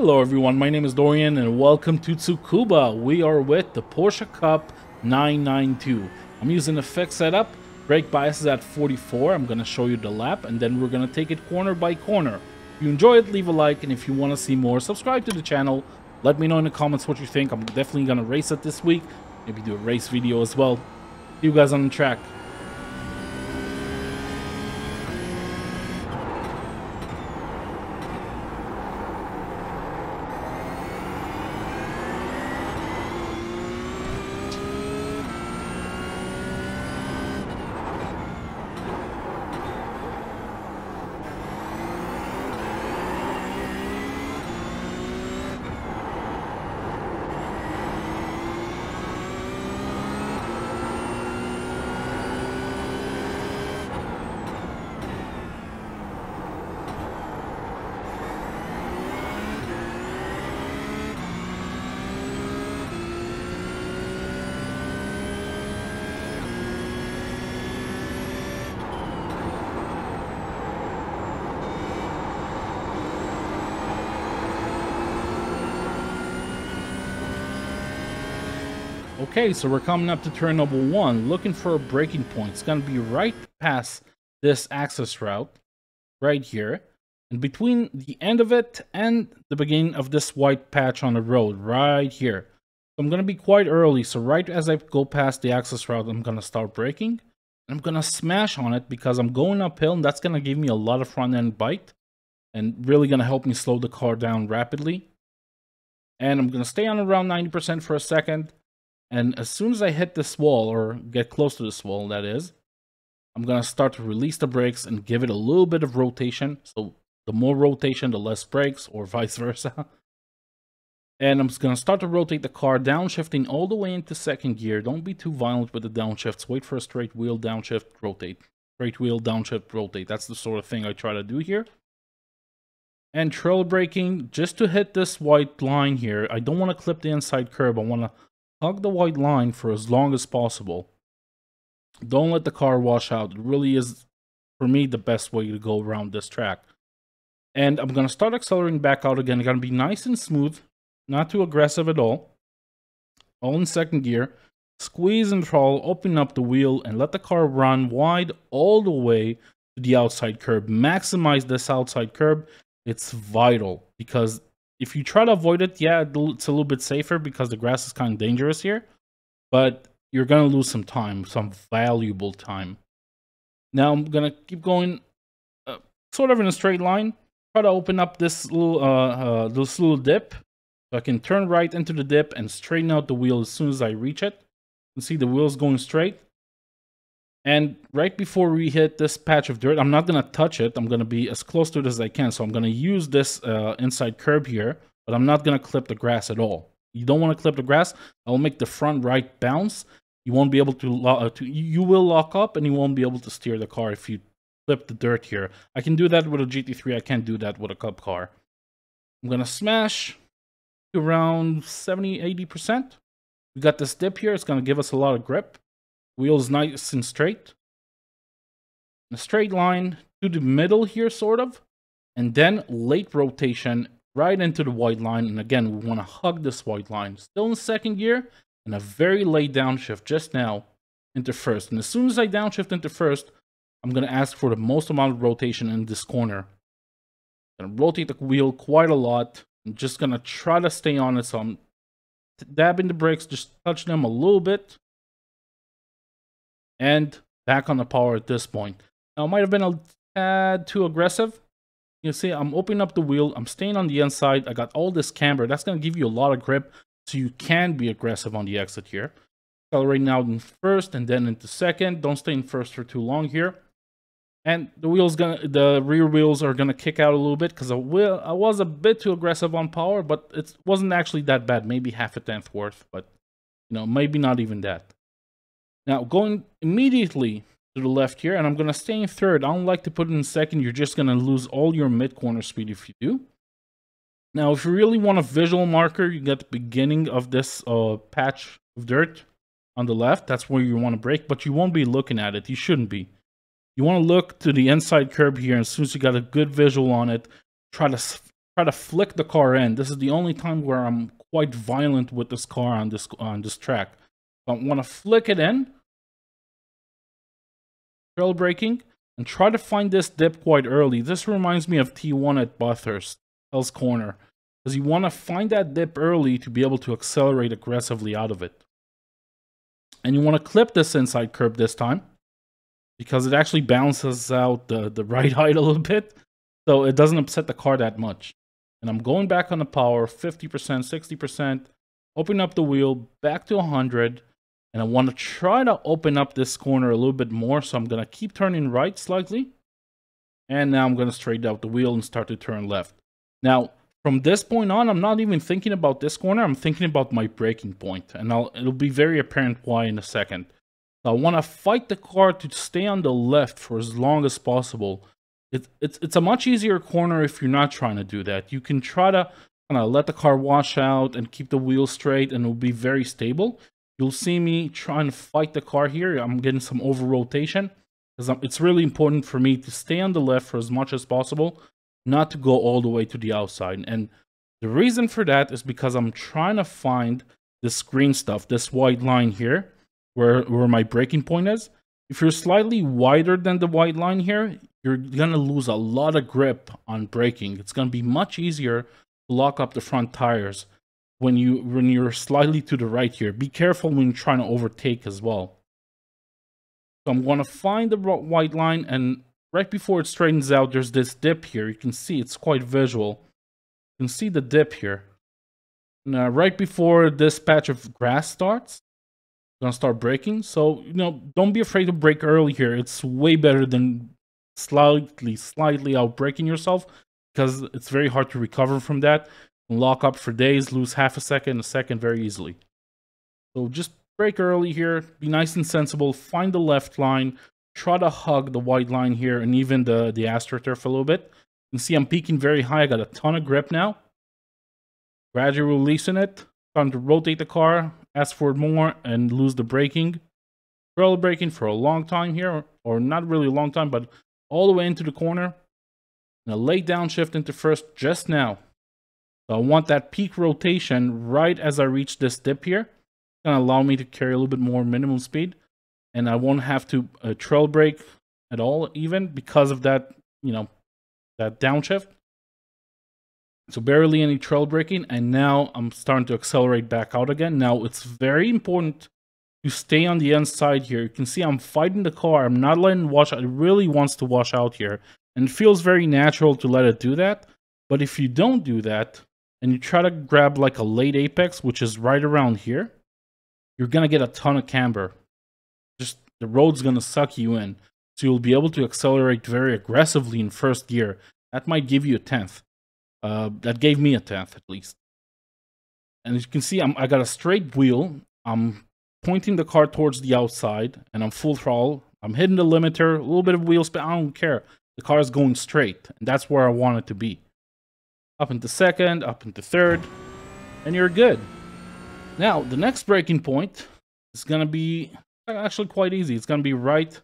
Hello everyone, my name is Dorian and welcome to Tsukuba. We are with the Porsche Cup 992. I'm using a fixed setup, brake bias is at 44, I'm going to show you the lap and then we're going to take it corner by corner. If you enjoy it, leave a like, and if you want to see more, subscribe to the channel. Let me know in the comments what you think. I'm definitely going to race it this week, maybe do a race video as well. See you guys on the track. Okay, so we're coming up to turn number 1, looking for a braking point. It's going to be right past this access route, right here. And between the end of it and the beginning of this white patch on the road, right here. So I'm going to be quite early, so right as I go past the access route, I'm going to start braking. And I'm going to smash on it because I'm going uphill, and that's going to give me a lot of front-end bite. And really going to help me slow the car down rapidly. And I'm going to stay on around 90% for a second. And as soon as I hit this wall, or get close to this wall, that is, I'm going to start to release the brakes and give it a little bit of rotation. So the more rotation, the less brakes, or vice versa. And I'm just going to start to rotate the car, downshifting all the way into second gear. Don't be too violent with the downshifts. Wait for a straight wheel, downshift, rotate. Straight wheel, downshift, rotate. That's the sort of thing I try to do here. And trail braking, just to hit this white line here. I don't want to clip the inside curb. I want to hug the white line for as long as possible. Don't let the car wash out. It really is, for me, the best way to go around this track. And I'm going to start accelerating back out again. It's going to be nice and smooth, not too aggressive at all. All in second gear. Squeeze and throttle, open up the wheel, and let the car run wide all the way to the outside curb. Maximize this outside curb. It's vital because if you try to avoid it, yeah, it's a little bit safer because the grass is kind of dangerous here. But you're going to lose some time, some valuable time. Now I'm going to keep going sort of in a straight line. Try to open up this little dip. So I can turn right into the dip and straighten out the wheel as soon as I reach it. You can see the wheel's going straight. And right before we hit this patch of dirt, I'm not going to touch it. I'm going to be as close to it as I can. So I'm going to use this inside curb here, but I'm not going to clip the grass at all. You don't want to clip the grass. I'll make the front right bounce. You won't be able to, you will lock up and you won't be able to steer the car if you clip the dirt here. I can do that with a GT3. I can't do that with a Cup car. I'm going to smash to around 70-80%. We got this dip here. It's going to give us a lot of grip. Wheels nice and straight. A straight line to the middle here, sort of. And then late rotation right into the white line. And again, we want to hug this white line. Still in second gear. And a very late downshift just now into first. And as soon as I downshift into first, I'm going to ask for the most amount of rotation in this corner. I'm going to rotate the wheel quite a lot. I'm just going to try to stay on it. So I'm dabbing the brakes, just touch them a little bit. And back on the power at this point. Now, it might have been a tad too aggressive. You see, I'm opening up the wheel. I'm staying on the inside. I got all this camber. That's going to give you a lot of grip, so you can be aggressive on the exit here. Accelerating out in first and then into second. Don't stay in first for too long here. And the rear wheels are gonna kick out a little bit because I was a bit too aggressive on power, but it wasn't actually that bad. Maybe half a tenth worth, but maybe not even that. Now, going immediately to the left here, and I'm going to stay in third. I don't like to put it in second. You're just going to lose all your mid-corner speed if you do. Now, if you really want a visual marker, you get the beginning of this patch of dirt on the left. That's where you want to brake, but you won't be looking at it. You shouldn't be. You want to look to the inside curb here, and as soon as you got a good visual on it, try to try to flick the car in. This is the only time where I'm quite violent with this car on this track. I want to flick it in, trail braking, and try to find this dip quite early. This reminds me of T1 at Bathurst, Hell's Corner, because you want to find that dip early to be able to accelerate aggressively out of it. And you want to clip this inside curb this time, because it actually balances out the right height a little bit, so it doesn't upset the car that much. And I'm going back on the power, 50%, 60%, open up the wheel, back to 100, and I want to try to open up this corner a little bit more, so I'm going to keep turning right slightly, and now I'm going to straighten out the wheel and start to turn left. Now, from this point on, I'm not even thinking about this corner, I'm thinking about my braking point, and it'll be very apparent why in a second. So I want to fight the car to stay on the left for as long as possible. It's a much easier corner if you're not trying to do that. You can try to kind of let the car wash out and keep the wheel straight, and it'll be very stable. You'll see me trying to fight the car here. I'm getting some over rotation, because it's really important for me to stay on the left for as much as possible, not to go all the way to the outside. And the reason for that is because I'm trying to find this green stuff, this white line here, where my braking point is. If you're slightly wider than the white line here, you're going to lose a lot of grip on braking. It's going to be much easier to lock up the front tires when you're slightly to the right here. Be careful when you're trying to overtake as well. So I'm going to find the white line, and right before it straightens out, there's this dip here. You can see it's quite visual. You can see the dip here. Now, right before this patch of grass starts, I'm going to start braking. So, don't be afraid to brake early here. It's way better than slightly out braking yourself, because it's very hard to recover from that. Lock up for days, lose half a second very easily. So just brake early here, be nice and sensible, find the left line, try to hug the white line here, and even the AstroTurf a little bit. You can see I'm peaking very high, I got a ton of grip now. Gradually releasing it, time to rotate the car, ask for more, and lose the braking. Trail braking for a long time here, or not really a long time, but all the way into the corner. And a late downshift into first just now. So I want that peak rotation right as I reach this dip here. It's going to allow me to carry a little bit more minimum speed. And I won't have to trail brake at all even because of that, that downshift. So barely any trail braking. And now I'm starting to accelerate back out again. Now it's very important to stay on the inside here. You can see I'm fighting the car. I'm not letting it wash out. It really wants to wash out here. And it feels very natural to let it do that. But if you don't do that, and you try to grab like a late apex, which is right around here, you're going to get a ton of camber. Just the road's going to suck you in. So you'll be able to accelerate very aggressively in first gear. That might give you a 10th. That gave me a 10th at least. And as you can see, I got a straight wheel. I'm pointing the car towards the outside, and I'm full throttle. I'm hitting the limiter, a little bit of wheel spin. I don't care. The car is going straight, and that's where I want it to be. Up into second, up into third, and you're good. Now, the next braking point is going to be actually quite easy. It's going to be right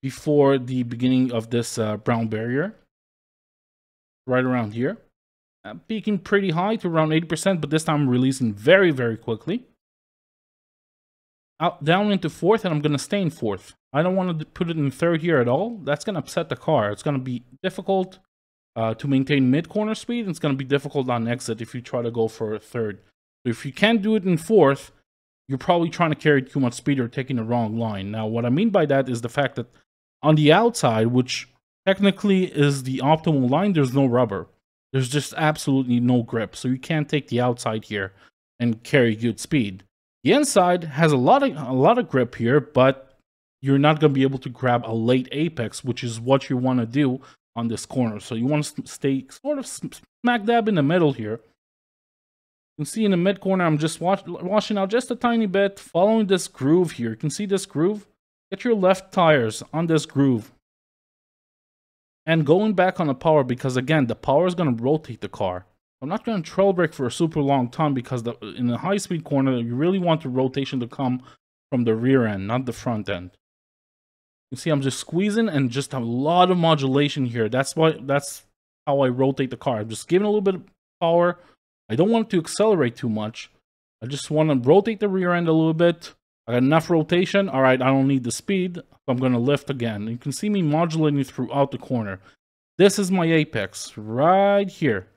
before the beginning of this brown barrier. Right around here. I'm peaking pretty high to around 80%, but this time I'm releasing very, very quickly. Down into fourth, and I'm going to stay in fourth. I don't want to put it in third here at all. That's going to upset the car. It's going to be difficult to maintain mid-corner speed, and it's going to be difficult on exit if you try to go for a third. So if you can't do it in fourth, you're probably trying to carry too much speed or taking the wrong line. Now, what I mean by that is the fact that on the outside, which technically is the optimal line, there's no rubber. There's just absolutely no grip. So you can't take the outside here and carry good speed. The inside has a lot of grip here, but you're not going to be able to grab a late apex, which is what you want to do on this corner. So you want to stay sort of smack dab in the middle here. You can see in the mid corner, I'm just washing out just a tiny bit, following this groove here. You can see this groove. Get your left tires on this groove. And going back on the power, because again, the power is going to rotate the car. I'm not going to trail brake for a super long time, because in the high speed corner, you really want the rotation to come from the rear end, not the front end. You see, I'm just squeezing and just a lot of modulation here. That's how I rotate the car. I'm just giving a little bit of power. I don't want to accelerate too much. I just want to rotate the rear end a little bit. I got enough rotation. All right, I don't need the speed. So I'm going to lift again. You can see me modulating throughout the corner. This is my apex right here.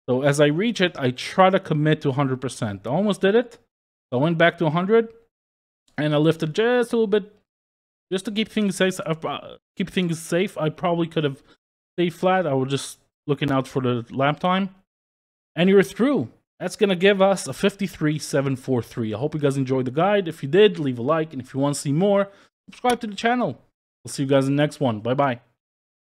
So as I reach it, I try to commit to 100%. I almost did it. I went back to 100, and I lifted just a little bit, just to keep things safe. I probably could have stayed flat. I was just looking out for the lap time. And you're through. That's going to give us a 53.743. I hope you guys enjoyed the guide. If you did, leave a like. And if you want to see more, subscribe to the channel. I'll see you guys in the next one. Bye-bye.